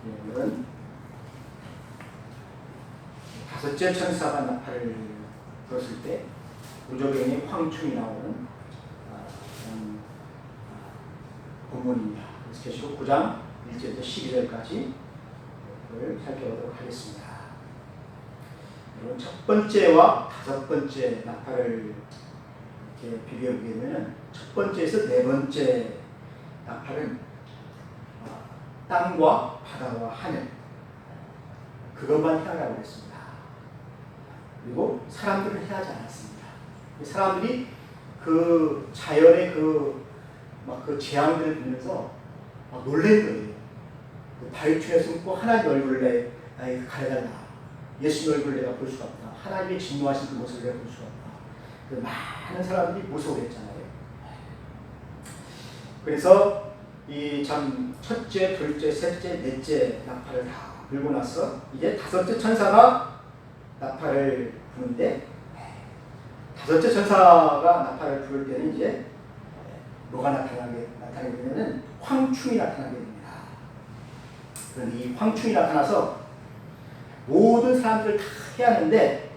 오늘은 다섯째 천사가 나팔을 불었을 때 무저갱의 황충이 나오는 그런 본문입니다. 그래서 계시록 9장 1절부터 12절까지 를 살펴보도록 하겠습니다. 여러분, 첫 번째와 다섯 번째 나팔을 이렇게 비교해 보게 되면 첫 번째에서 네 번째 나팔은 땅과 바다와 하늘 그것만 해하라고 했습니다. 그리고 사람들은 해하지 않았습니다. 사람들이 그 자연의 그 재앙들을 보면서 놀란 거예요. 바위층에 숨고 하나님 얼굴을 나에게 가려달라. 예수님 얼굴을 내가 볼 수가 없다. 하나님의 진노하신 그 모습을 내가 볼 수가 없다. 많은 사람들이 무서워했잖아요. 그래서 이 참 첫째, 둘째, 셋째, 넷째 나팔을 다 불고 나서 이제 다섯째 천사가 나팔을 부는데, 다섯째 천사가 나팔을 부를 때는 이제 뭐가 나타나게 되면은 황충이 나타나게 됩니다. 그런데 이 황충이 나타나서 모든 사람들을 다 해하는데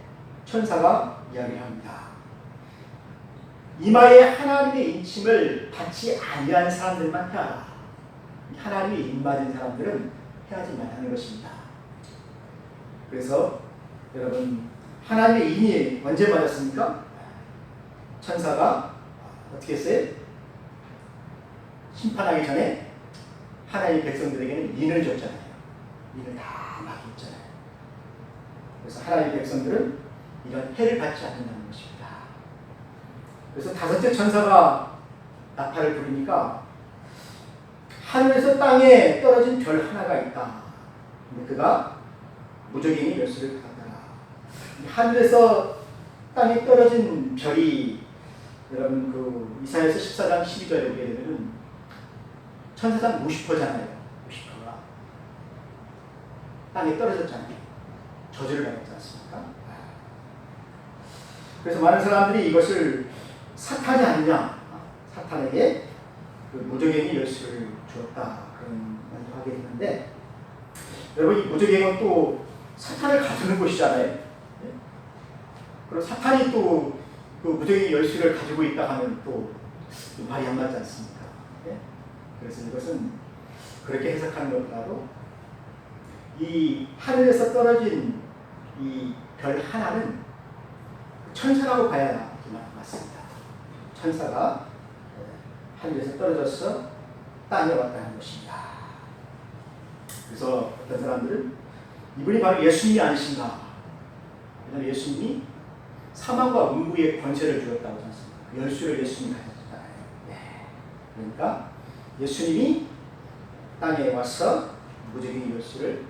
천사가 이야기를 합니다. 이마에 하나님의 인침을 받지 아니한 사람들만 해하라. 하나님의 인맞은 사람들은 해하지 말라는 것입니다. 그래서 여러분, 하나님의 인이 언제 맞았습니까? 천사가 어떻게 했어요? 심판하기 전에 하나님 백성들에게는 인을 줬잖아요. 인을 다 맡겼잖아요. 그래서 하나님 백성들은 이런 해를 받지 않는다는 것입니다. 그래서 다섯째 천사가 나팔을 부르니까 하늘에서 땅에 떨어진 별 하나가 있다. 그가 무저갱이 열쇠를 받았더라. 하늘에서 땅에 떨어진 별이, 여러분 그 이사야서 14장 12절에 보게 되면 천사장 50%잖아요. 50%가 땅에 떨어졌잖아요. 저주를 받았지 않습니까? 그래서 많은 사람들이 이것을 사탄이 아니냐, 사탄에게 그 무저갱이 열쇠를 주었다, 그런 말을 하게 되는데, 여러분, 이 무저갱은 또 사탄을 가두는 곳이잖아요. 그리고 사탄이 또 그 무저갱이 열쇠를 가지고 있다 하면 또 말이 안 맞지 않습니까? 그래서 이것은 그렇게 해석하는 것보다도 이 하늘에서 떨어진 이 별 하나는 천사라고 봐야 맞습니다. 천사가 하늘에서 떨어져서 땅에 왔다는 것입니다. 그래서 어떤 사람들은 이분이 바로 예수님이 아니신가? 왜냐하면 예수님이 사망과 음부의 권세를 주었다고 하지 않습니까? 그 열쇠를 예수님이 가졌잖아요. 그러니까 예수님이 땅에 와서 무저갱이 열쇠를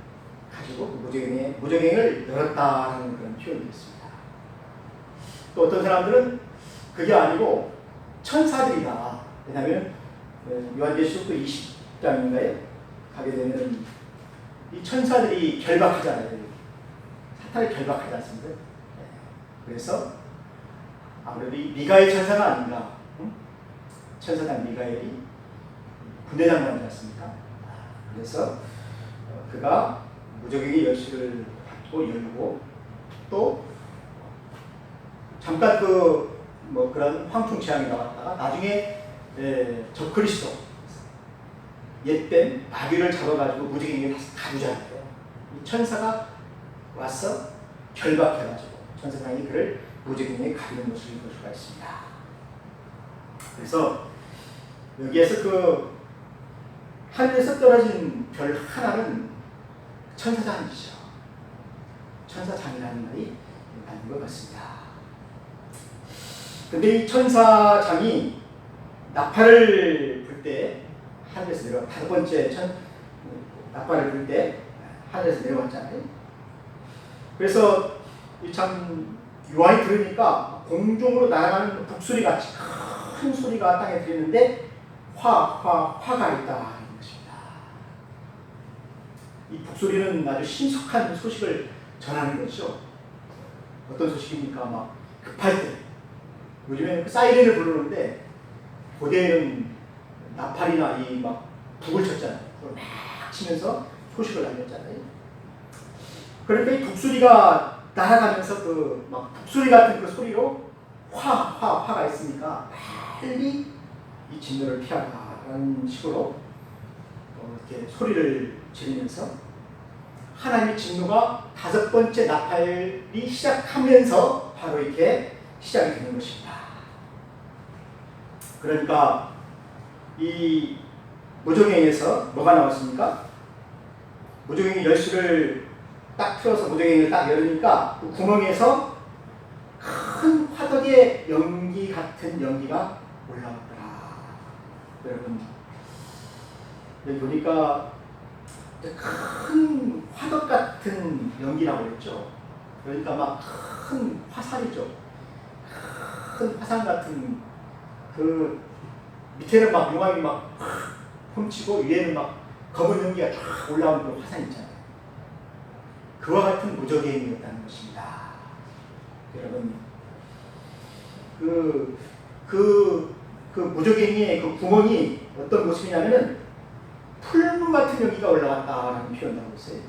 가지고 그 무저갱을 열었다는 그런 표현이 있습니다. 또 어떤 사람들은 그게 아니고 천사들이다. 왜냐하면 요한계시록 20장인가요? 가게 되면 이 천사들이 결박하잖아요. 사탄을 결박하지 않습니까? 그래서 아무래도 이 미가엘 천사가 아닌가. 천사장 미가엘이 군대장관이지 않습니까? 그래서 그가 무저갱이 열쇠를 받고 열고, 또 잠깐 그런 황충 재앙이 나왔다가 나중에 적그리스도 옛뱀 마귀를 잡아가지고 무저갱이를 다시 가두잖아요. 이 천사가 와서 결박해가지고 천사장이 그를 무저갱이에 가두는 것을 볼 수가 있습니다. 그래서 여기에서 그 하늘에서 떨어진 별 하나는 천사장이죠. 천사장이라는 말이 맞는 것 같습니다. 근데 이 천사장이 나팔을 불 때 하늘에서 내려와, 다섯 번째 나팔을 불 때 하늘에서 내려왔잖아요. 그래서 참 요한이 들으니까 공중으로 날아가는 북소리 같이 큰 소리가 땅에 들리는데 화가 있다. 이 북소리는 아주 신속한 소식을 전하는 것이죠. 어떤 소식입니까? 막 급할 때, 요즘에는 그 사이렌을 부르는데 고대에는 나팔이나 이 막 북을 쳤잖아요. 그걸 막 치면서 소식을 날렸잖아요. 그러니까 이 독수리가 날아가면서 그 막 독수리 같은 그 소리로 화가 있으니까 빨리 이 진노를 피하라는 식으로 이렇게 소리를 지르면서 하나님의 진노가 5번째 나팔이 시작하면서 바로 이렇게 시작이 되는 것입니다. 그러니까 이 무저갱에서 뭐가 나왔습니까? 무저갱이 열쇠를 딱 틀어서 무저갱이를 딱 열으니까 그 구멍에서 큰 화덕의 연기 같은 연기가 올라왔더라. 여러분 여기 보니까 큰 화덕 같은 연기라고 했죠. 그러니까 막 큰 화살이죠. 큰 화산 같은 그 밑에는 막 용암이 막 훔치고 위에는 막 검은 연기가 쫙 올라오는 그 화산 있잖아요. 그와 같은 무저갱이였다는 것입니다. 여러분 그 무저갱이의 그 구멍이 어떤 모습이냐면은 풀무 같은 연기가 올라갔다라는 표현을 하고 있어요.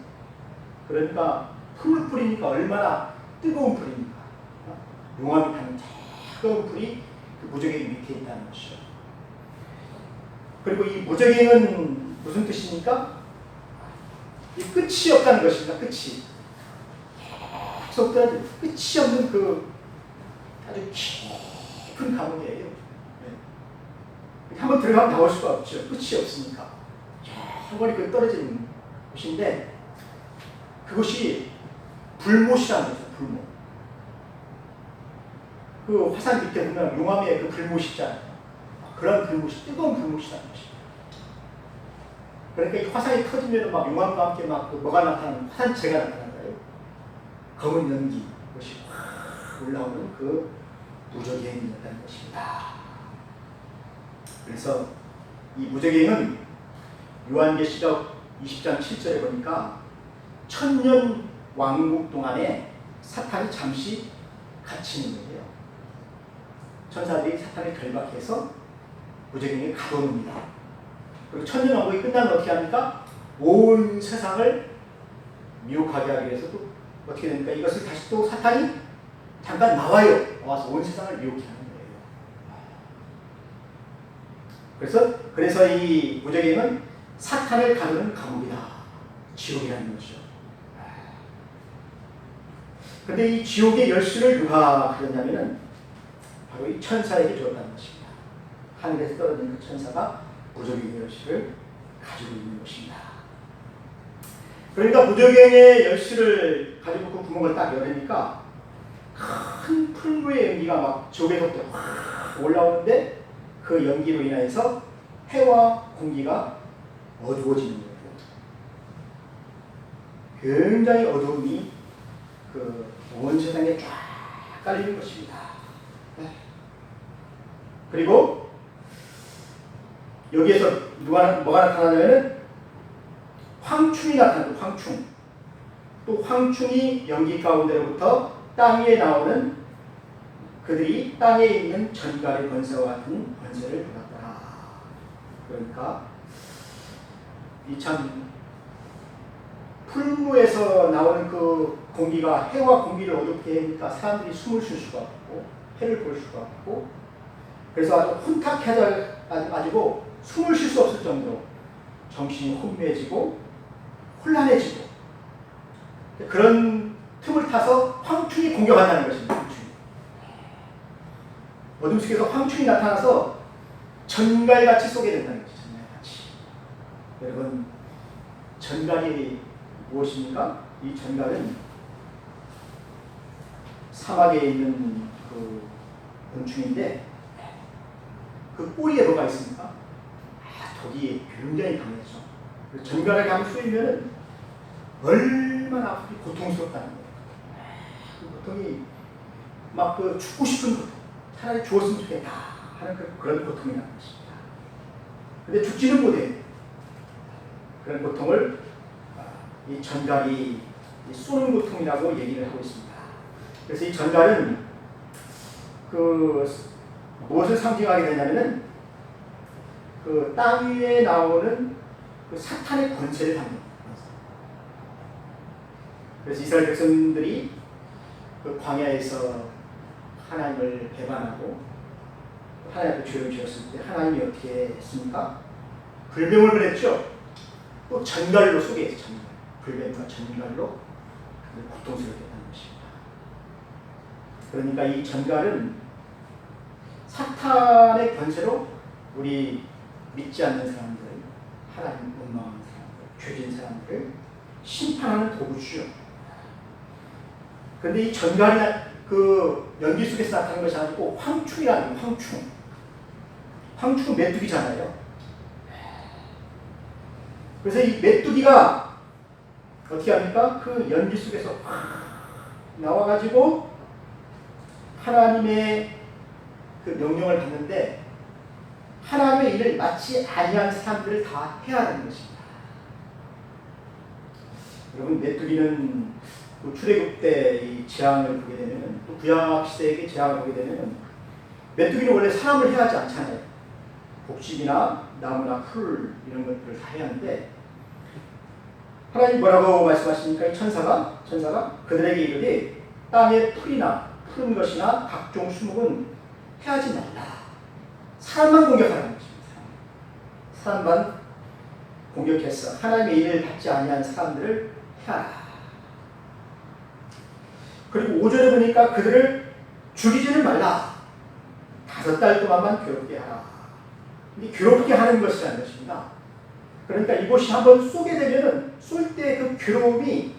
그러니까 풀을 뿌리니까 얼마나 뜨거운 불입니까? 용암이 타는 차가운 불이 그 무저갱이 밑에 있다는 것이죠. 그리고 이 무저갱은 무슨 뜻입니까? 이 끝이 없다는 것입니다. 끝이. 계속 떨어지는 끝이 없는 그 아주 깊은 감옥이에요. 네. 한번 들어가면 나올 수가 없죠. 끝이 없으니까. 한번이 그 떨어지는 곳인데 그것이 불못이라는 거죠. 불못. 그 화산 밑에 보면 용암에 그 불못이 있잖아요. 그런 불못이 뜨거운 불못이라는 것입니다. 그러니까 이 화산이 터지면 막 용암과 함께 막 그 뭐가 나타나는 화산재가 나타나는 거예요. 검은 연기, 그것이 확 올라오는 그 무저갱이였다는 것입니다. 그래서 이 무저갱은 요한계시록 20장 7절에 보니까 1000년 왕국 동안에 사탄이 잠시 갇히는 거예요. 천사들이 사탄을 결박해서 무저갱에 가둬놓습니다. 그리고 1000년 왕국이 끝나면 어떻게 합니까? 온 세상을 미혹하게 하기 위해서 또 어떻게 됩니까? 이것을 다시 또 사탄이 잠깐 나와요. 나와서 온 세상을 미혹해 하는 거예요. 그래서 이 무저갱은 사탄을 가두는 감옥이다. 지옥이라는 것이죠. 그런데 이 지옥의 열쇠를 누가 가졌냐면은 바로 이 천사에게 줬다는 것입니다. 하늘에서 떨어진 그 천사가 무저갱의 열쇠를 가지고 있는 것입니다. 그러니까 무저갱의 열쇠를 가지고 그 구멍을 딱 열으니까 큰 풀무의 연기가 막 지옥에서부터 확 올라오는데 그 연기로 인해서 해와 공기가 어두워지는 거예요. 굉장히 어두움이 그 온 세상에 쫙 깔리는 것입니다. 그리고 여기에서 뭐가 나타나냐면 황충이 나타나요. 황충. 또 황충이 연기 가운데로부터 땅 위에 나오는 그들이 땅에 있는 전갈의 권세와 같은 권세를 받았더라. 그러니까 이 참 풀무에서 나오는 그 공기가 해와 공기를 어둡게 하니까 사람들이 숨을 쉴 수가 없고 해를 볼 수가 없고 그래서 아주 혼탁해져가지고 숨을 쉴 수 없을 정도로 정신이 혼미해지고 혼란해지고 그런 틈을 타서 황충이 공격한다는 것입니다. 황충이. 어둠 속에서 황충이 나타나서 전갈같이 쏘게 된다는 것이죠. 전갈같이. 여러분 전갈이 무엇입니까? 이 전갈은 사막에 있는 그 곤충인데 그 꼬리에 뭐가 있습니까? 독이 굉장히 강해서 전갈에 감이 쏘이면 얼마나 아프고 고통스럽다는 거예요. 그 고통이 막 그 죽고 싶은 고통, 차라리 죽었으면 좋겠다 하는 그런 고통이 나는 것입니다. 근데 죽지는 못해요. 그런 고통을 이 전갈이 쏘는 고통이라고 얘기를 하고 있습니다. 그래서 이 전갈은 그 무엇을 상징하게 되냐면은 그 땅 위에 나오는 그 사탄의 권세를 담는 그래서 이스라엘 백성들이 그 광야에서 하나님을 배반하고 하나님 앞에 죄를 지었을 때 하나님이 어떻게 했습니까? 불뱀을 보냈죠. 또 전갈로 속에서 전갈, 불뱀과 전갈로 고통스럽게 했다는 것입니다. 그러니까 이 전갈은 사탄의 권세로 우리 믿지 않는 사람들, 하나님 원망하는 사람들, 죄진 사람들을 심판하는 도구죠. 그런데 이 전갈이 그 연기 속에서 나타나는 것이 아니고 황충이라는 황충. 황충은 메뚜기잖아요. 그래서 이 메뚜기가 어떻게 합니까? 그 연기 속에서 나와가지고 하나님의 그 명령을 받는데 하나님의 일을 마치 아니한 사람들을 다 해야 하는 것입니다. 여러분, 메뚜기는 그 출애굽 때 이 재앙을 보게 되면, 또 구약 시대의 재앙을 보게 되면, 메뚜기는 원래 사람을 해야 하지 않잖아요. 곡식이나 나무나 풀 이런 것들을 다 해야 하는데, 하나님 뭐라고 말씀하십니까? 이 천사가 그들에게 이르되 땅의 풀이나 푸른 것이나 각종 수목은 해하지 말라. 사람만 공격하라는 것입니다. 사람만 공격해서 하나님의 일을 받지 아니한 사람들을 해하라. 그리고 5절에 보니까 그들을 죽이지는 말라. 5달 동안만 괴롭게 하라. 이게 괴롭게 하는 것이라는 것입니다. 그러니까 이것이 한번 쏘게 되면은 쏠 때 그 괴로움이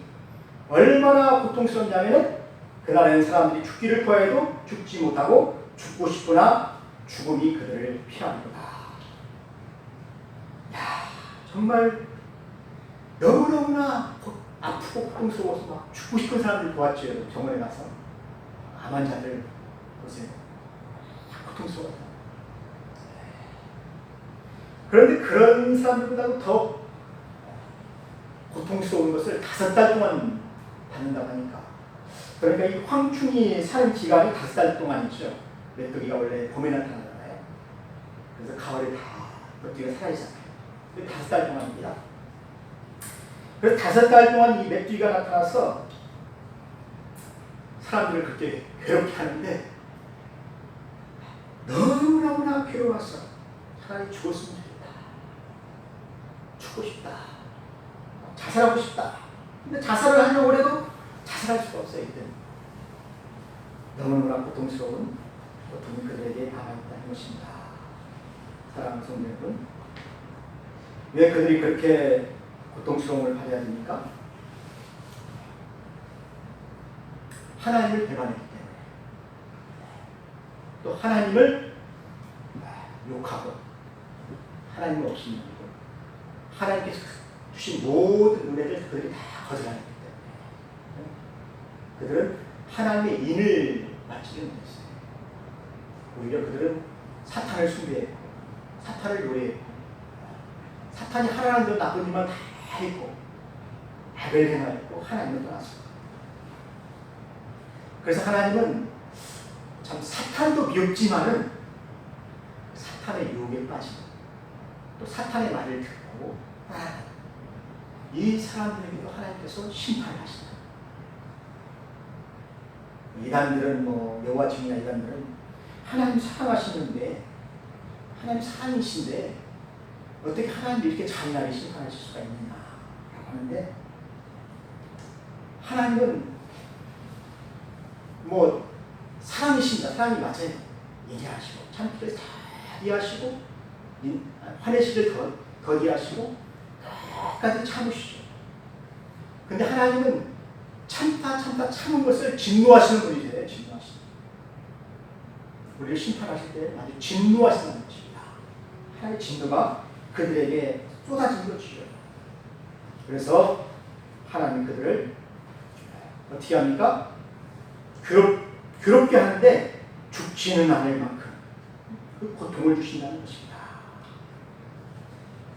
얼마나 고통스럽냐면은 그날에는 사람들이 죽기를 구하여도 죽지 못하고 죽고 싶으나 죽음이 그들을 피하는구나. 야, 정말 너무너무나 아프고 고통스러워서 막 죽고 싶은 사람들 보았죠. 병원에 가서 암 환자들 보세요. 고통스러워요. 그런데 그런 사람들보다도 더 고통스러운 것을 5달 동안 받는다고 하니까, 그러니까 이 황충이 사는 기간이 5달 동안이죠. 메뚜기가 원래 봄에 나타나잖아요. 그래서 가을에 다 메뚜기가 살아있잖아요. 5달 동안입니다. 그래서 5달 동안 이 메뚜기가 나타나서 사람들을 그렇게 괴롭게 하는데 너무너무나 괴로워서 차라리 죽었으면 좋겠다. 죽고 싶다. 자살하고 싶다. 근데 자살을 하려고 해도 자살할 수가 없어요. 이때 너무너무나 고통스러운 고통이 그들에게 남아있다는 것입니다. 사랑하는 성도 여러분, 왜 그들이 그렇게 고통스러움을 받아야 됩니까? 하나님을 배반했기 때문에, 또 하나님을 욕하고 하나님을 없이 여기고 하나님께서 주신 모든 은혜를 그들이 다 거절하기 때문에 그들은 하나님의 인을 받지를 못했어요. 오히려 그들은 사탄을 숭배했고 사탄을 노래했고 사탄이 하나님 들 나쁜 일만 다 했고 아벨 행하였고 하나님을 떠났어요. 그래서 하나님은 참 사탄도 미흡지만은 사탄의 유혹에 빠지고 또 사탄의 말을 듣고 이 사람들에게도 하나님께서 심판을 하신다. 이단들은 여호와 증인이나 이단들은 하나님 사랑하시는데 하나님 사랑이신데 어떻게 하나님이 이렇게 잔인하게 심판하실 수가 있느냐라고 하는데, 하나님은 사랑이십니다. 사랑이 맞아요. 이해하시고 참기를 다 이해하시고 화내시기를 더디하시고 끝까지 참으시죠. 근데 하나님은 참다 참은 것을 진노하시는 분이세요. 진노하시는. 우리를 심판하실 때 아주 진노하시는 것입니다. 하나님의 진노가 그들에게 쏟아진 것이죠. 그래서 하나님 그들을 어떻게 합니까? 괴롭게 하는데 죽지는 않을 만큼 그 고통을 주신다는 것입니다.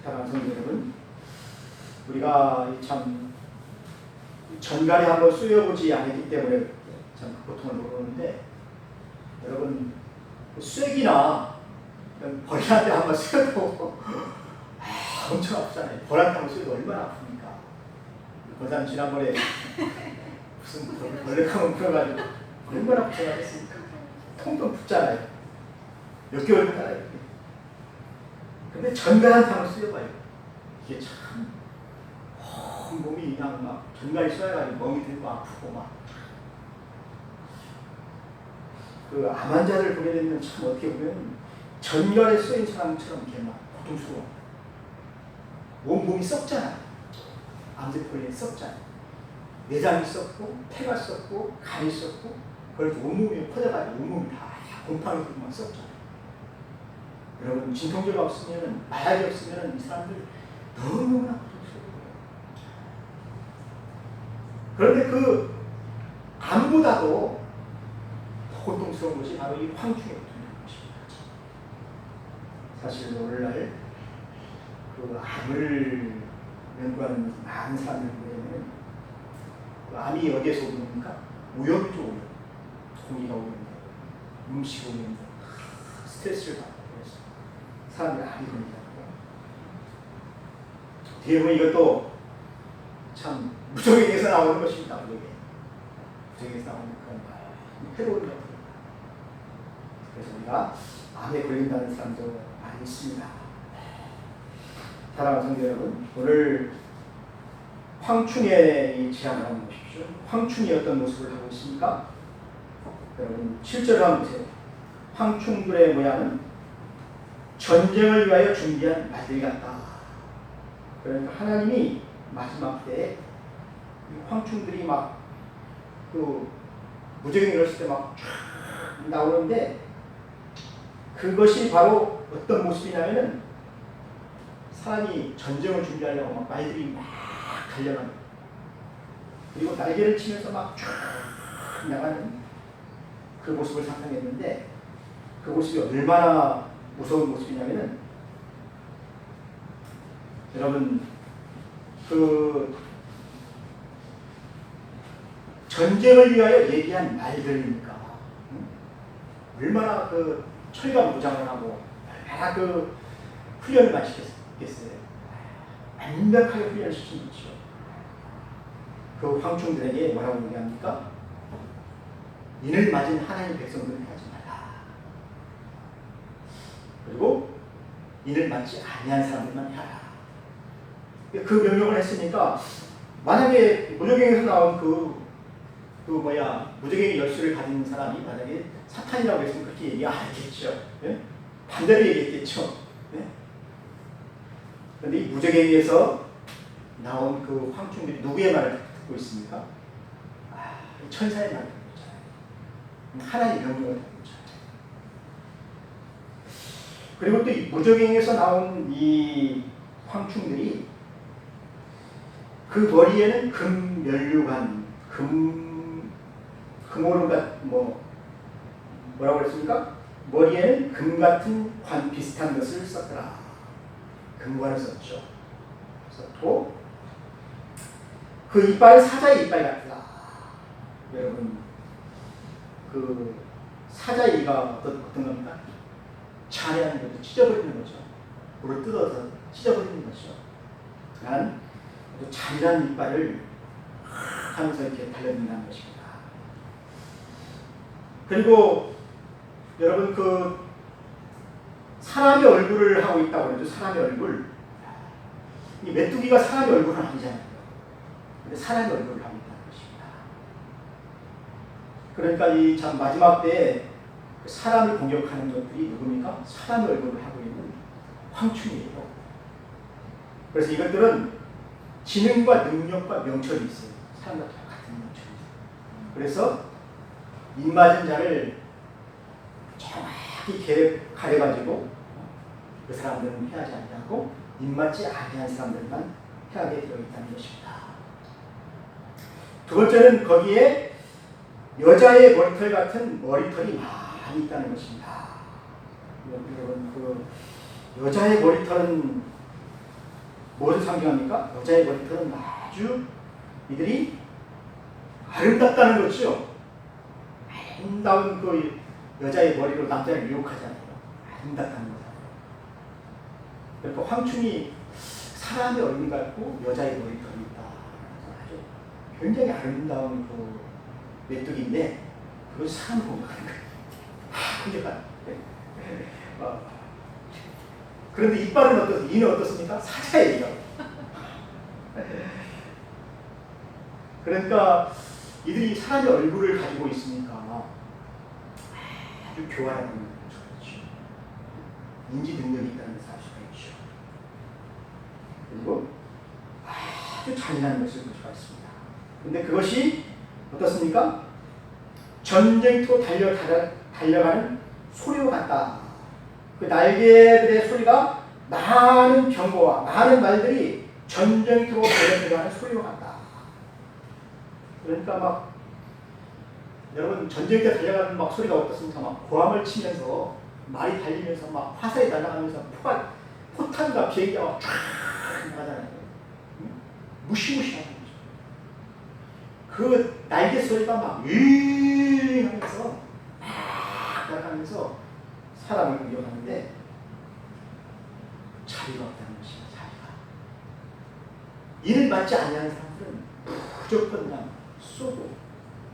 사랑하는 성도 여러분, 우리가 참 전갈에 한번 쏘여보지 않았기 때문에 참 고통을 모르는데, 여러분 쐐기나 벌한테 한번 쏘여도 엄청 아프잖아요. 벌한테 한번 쏘여도 얼마나 아픕니까? 벌단 지난번에 무슨 벌레감은 풀어가지고 얼마나 고생하겠습니까? 통통 붓잖아요. 몇 개월 살아요. 근데 전갈한 탕을 쓰여봐요. 이게 참 몸이 그냥 막 전갈이 쏘여가지고 멍이 들고 아프고 막. 그 암 환자들 보게 되면 참 어떻게 보면 전갈에 쏘인 사람처럼 이렇게 막 고통스러워. 몸이 썩잖아. 암세포에 썩잖아. 내장이 썩고 폐가 썩고 간이 썩고 그걸 온몸이 퍼져가지고 온몸이 다 곰팡이 들고 막 썩잖아. 여러분 진통제가 없으면 마약이 없으면 이 사람들 너무나 고통스러워요. 그런데 그 암보다도 더 고통스러운 것이 바로 이 황충의 고통인 것입니다. 사실 오늘날 그 암을 연구하는 많은 사람들 보면 그 암이 어디에서 오는가? 오염이죠. 오염. 공기가 오염돼, 음식 오염돼, 스트레스를 받고 그래서 사람들이 암이 걸린다고요. 뒤에 보면 이것도 참 무적에게서 나오는 것입니다. 무적에게서 나오는 그런 해로운 것들. 그래서 우리가 암에 걸린다는 사람도 많이 있습니다. 사랑하는 성도 여러분, 오늘 황충의 제안을 한번 보십시오. 황충이 어떤 모습을 하고 있습니까? 여러분 7절을 한번 보세요. 황충들의 모양은 전쟁을 위하여 준비한 말들 같다. 그러니까 하나님이 마지막 때에 황충들이 막 그 무적이 일었을 때 막 쫙 나오는데 그것이 바로 어떤 모습이냐면은 사람이 전쟁을 준비하려고 막 말들이 막 달려가는, 그리고 날개를 치면서 막 쫙 나가는 그 모습을 상상했는데 그 모습이 얼마나 무서운 모습이냐면은 여러분 그 전쟁을 위하여 얘기한 말들이니까 얼마나 그 철갑 무장을 하고 얼마나 그 훈련을 많이 시켰겠어요. 완벽하게 훈련을 시킨 거죠. 그 황충들에게 뭐라고 얘기합니까? 인을 맞은 하나님의 백성들을 하지 말라. 그리고 인을 맞지 아니한 사람들만 해라. 그 명령을 했으니까 만약에 무적행에서 나온 무적행의 열쇠를 가진 사람이 만약에 사탄이라고 했으면 그렇게 얘기 안 했겠죠. 예? 반대로 얘기했겠죠. 예? 그런데 이 무적행에서 나온 그 황충들이 누구의 말을 듣고 있습니까? 천사의 말을 듣고 있잖아요. 하나님의 명령을 듣고 있잖아요. 그리고 또 이 무적행에서 나온 이 황충들이 그 머리에는 금면류관, 금오름 같은 뭐라고 그랬습니까? 머리에는 금 같은 관 비슷한 것을 썼더라. 금관을 썼죠. 썼고 그 이빨은 사자의 이빨 같더라. 여러분 그 사자의 이가 어떤 겁니까? 잔해하는 거죠. 찢어버리는 거죠. 물을 뜯어서 찢어버리는 거죠. 난 잔인한 이빨을 하면서 이렇게 달려든다는 것입니다. 그리고 여러분 그 사람의 얼굴을 하고 있다고 그러죠. 사람의 얼굴. 이 메뚜기가 사람의 얼굴은 아니잖아요. 근데 사람의 얼굴을 하고 있다는 것입니다. 그러니까 이 참 마지막 때에 사람을 공격하는 것들이 누굽니까? 사람의 얼굴을 하고 있는 황충이에요. 그래서 이것들은 지능과 능력과 명철이 있어요. 사람과 같은 명철이 있어요. 그래서 입맞은 자를 정확히 가려가지고 그 사람들은 해하지 아니하고 입맞지 아니한 사람들만 해하게 되어 있다는 것입니다. 두 번째는 거기에 여자의 머리털 같은 머리털이 많이 있다는 것입니다. 여러분 그 여자의 머리털은 무엇을 상징합니까? 여자의 머리털은 아주 이들이 아름답다는 것이죠. 아름다운 그 여자의 머리로 남자를 유혹하잖아요. 아름답다는 거잖아요. 그러니까 황충이 사람의 얼굴 같고 여자의 머리털이 있다. 아주 굉장히 아름다운 그 메뚜기인데 그걸 사람 공격하는 거예요. 공격하는 거예요. 그런데 이빨은 어떻습니까? 이는 어떻습니까? 사자예요. 그러니까 이들이 사람의 얼굴을 가지고 있으니까 아주 교활한 거죠. 인지 능력이 있다는 것을 알 수가 있죠. 그리고 아주 잔인한 것을 볼 수가 있습니다. 그런데 그것이 어떻습니까? 전쟁터로 달려가는 소리와 같다. 그 날개들의 소리가 많은 병거와 많은 말들이 전쟁터로 달려가는 소리와 같다. 그러니까 막 여러분 전쟁터 달려가는 막 소리가 어떻습니까? 막 고함을 치면서 말이 달리면서 막 화살이 날아가면서 포탄과 비행기가 막 쫙 나가잖아요. 무시무시한 거죠. 그 날개 소리가 막 하면서 막 날아가면서 사람을 공격하는데 자비가 없다는 것입니다. 자비가. 이를 맞지 않는 사람들은 무조건 그냥 쏘고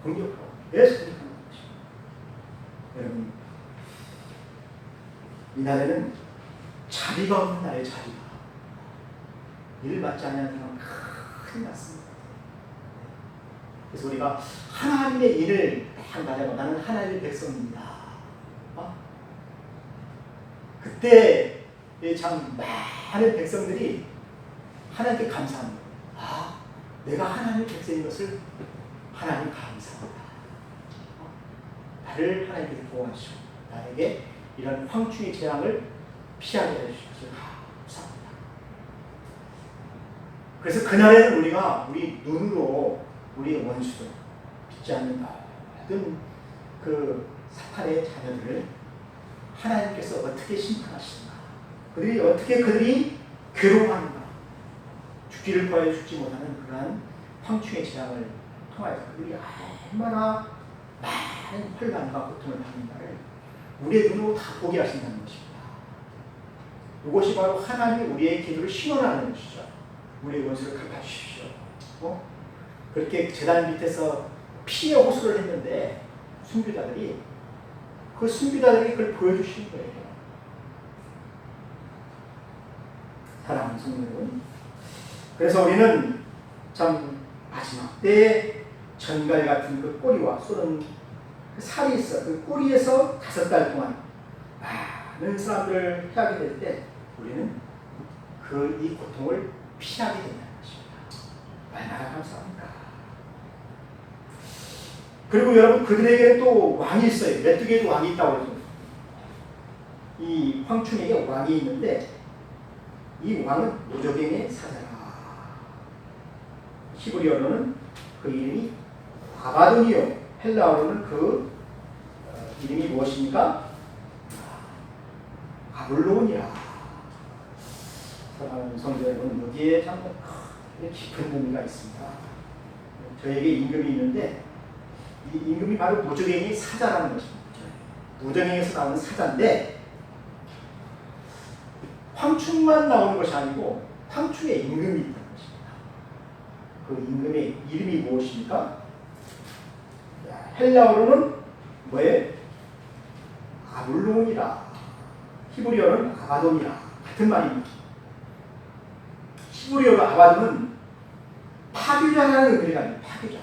공격하고 계속 공격하는 것입니다. 여러분, 이 나라는 자비가 없는 나라의 자비가. 이를 맞지 않는 사람은 큰일 났습니다. 그래서 우리가 하나님의 일을 딱 말하고 나는 하나님의 백성입니다. 그때 참 많은 백성들이 하나님께 감사하는 거예요. 내가 하나님의 백성인 것을 하나님 감사합니다. 나를 하나님께서 보호하시고 나에게 이런 황충의 재앙을 피하게 해주셔서 감사합니다. 그래서 그날에는 우리가 우리 눈으로 우리의 원수들 믿지 않는 모든 그 사탄의 자녀들을 하나님께서 어떻게 심판하시는가, 그들이 괴로워하는가, 죽기를 구하여 죽지 못하는 그러한 황충의 재앙을 통하여서 그들이 얼마나 많은 혼란과 고통을 받는가를 우리의 눈으로 다 보게 하신다는 것입니다. 이것이 바로 하나님이 우리의 기도를 신원하는 것이죠. 우리의 원수를 갚아주십시오. 그렇게 제단 밑에서 피의 호소를 했는데 순교자들이 그 순교자들에게 그걸 보여주시는 거예요. 사랑하는 성도 여러분, 그래서 우리는 참 마지막 때 전갈 같은 그 꼬리와 쏘는 그 살이 있어 그 꼬리에서 5달 동안 많은 사람들을 피하게 될 때 우리는 이 고통을 피하게 된다는 것입니다. 얼마나 감사합니까? 그리고 여러분, 그들에게 또 왕이 있어요. 메뚜기에도 왕이 있다고 그러죠. 이 황충에게 왕이 있는데 이 왕은 노저갱의 사자라. 히브리어로는 그 이름이 아바돈이요, 헬라어로는 그 이름이 무엇입니까? 아볼론이라. 사랑하는 성도 여러분, 여기에 참 깊은 의미가 있습니다. 저에게 임금이 있는데 이 임금이 바로 노저갱의 사자라는 것입니다. 노저갱에서 나오는 사자인데 황충만 나오는 것이 아니고 황충에 임금이 있다는 것입니다. 그 임금의 이름이 무엇입니까? 헬라어로는 뭐예요? 아볼론이라. 히브리어는 아바돈이라. 같은 말입니다. 히브리어로 아바돈은 파괴자라는 의미가 아니에요. 파괴자.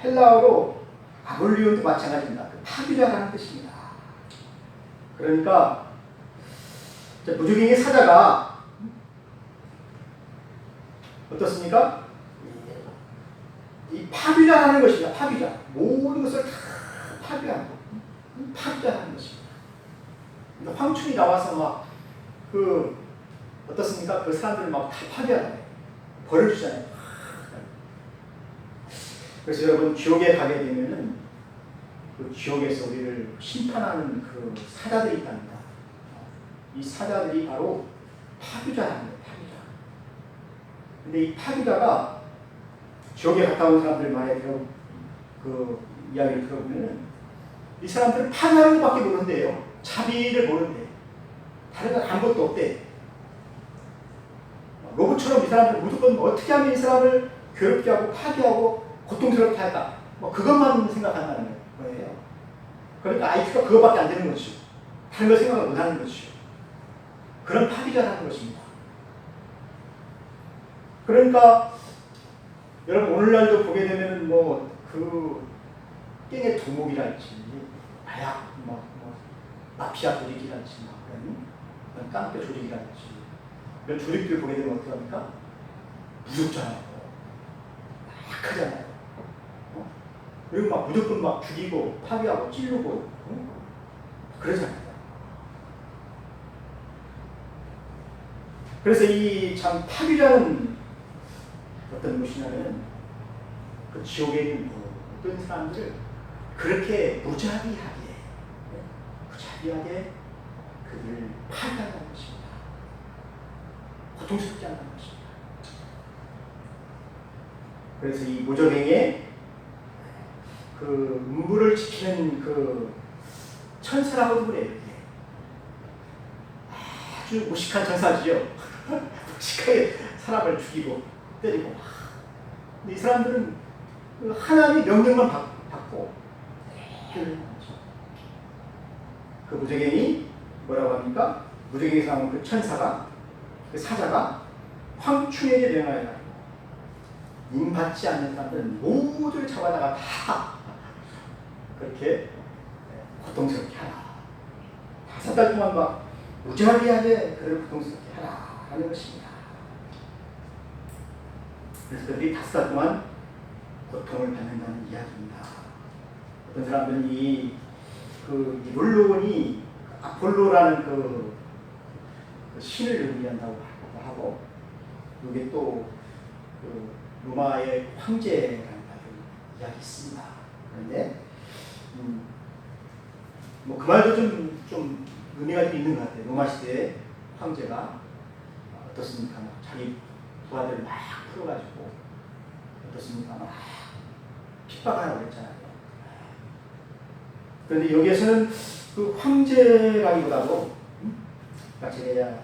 헬라어로 아볼리온도 마찬가지입니다. 파괴자라는 뜻입니다. 그러니까 노저갱의 사자가 어떻습니까? 이 파괴자라는 것입니다. 파괴자. 모든 것을 다 파괴하는 것. 파괴자라는 것입니다. 그러니까 황충이 나와서 막 어떻습니까? 그 사람들을 막 다 파괴하잖아요. 버려주잖아요. 그래서 여러분, 지옥에 가게 되면은 그 지옥에서 우리를 심판하는 그 사자들이 있답니다. 이 사자들이 바로 파괴자라는 거예요. 파괴자. 근데 이 파괴자가 지옥에 갔다 온 사람들 말에 그 이야기를 들어보면은 이 사람들은 파괴하는 것밖에 모른대요. 자비를 모른대. 다른 건 아무것도 없대. 로봇처럼 이 사람들 무조건 어떻게 하면 이 사람을 괴롭게 하고 파괴하고 고통스럽다 할까? 뭐 그것만 생각한다는 거예요. 그러니까 IQ가 그것밖에 안 되는 거죠. 다른 걸 생각을 못 하는 거죠. 그런 파비자라는 것입니다. 그러니까 여러분 오늘날도 보게 되면은 그 깽의 두목이랄지 마약 마피아 조직이랄지 그런 깡패 조직이랄지 이런 조직들 보게 되면 어떻게 합니까? 무섭잖아요. 약하잖아요. 그리고 막 무조건 막 죽이고 파괴하고 찌르고 그러잖아요. 그래서 이 참 파괴자는 어떤 것이냐면 그 지옥에 있는 어떤 사람들을 그렇게 무자비하게 그들을 파괴한다는 것입니다. 고통스럽게 한다는 것입니다. 그래서 이 무적행에 그 음부를 지키는 그 천사라고 그래요. 아주 무식한 천사지요. 무식하게 사람을 죽이고 때리고. 근데 이 사람들은 그 하나님의 명령만 받고 그 무적행이 뭐라고 합니까? 무적행에서 나온 그 천사가 그 사자가 황충에게 명하여 임 받지 않는 사람들은 모두를 잡아다가 다 그렇게 고통스럽게 하라. 5달 동안 막 무자비하게 그를 고통스럽게 하라 하는 것입니다. 그래서 그들이 5달 동안 고통을 받는다는 이야기입니다. 어떤 사람들은 이 룰론이 아폴로라는 그 신을 의미한다고 하고, 이게 또 그 로마의 황제라는 이야기 있습니다. 그런데 뭐 그 말도 좀 의미가 좀 있는 것 같아요. 로마 시대의 황제가 어떻습니까? 자기 부하들 막 풀어가지고 어떻습니까? 막 핍박하라고 했잖아요. 그런데 여기에서는 그 황제라기보다도 제가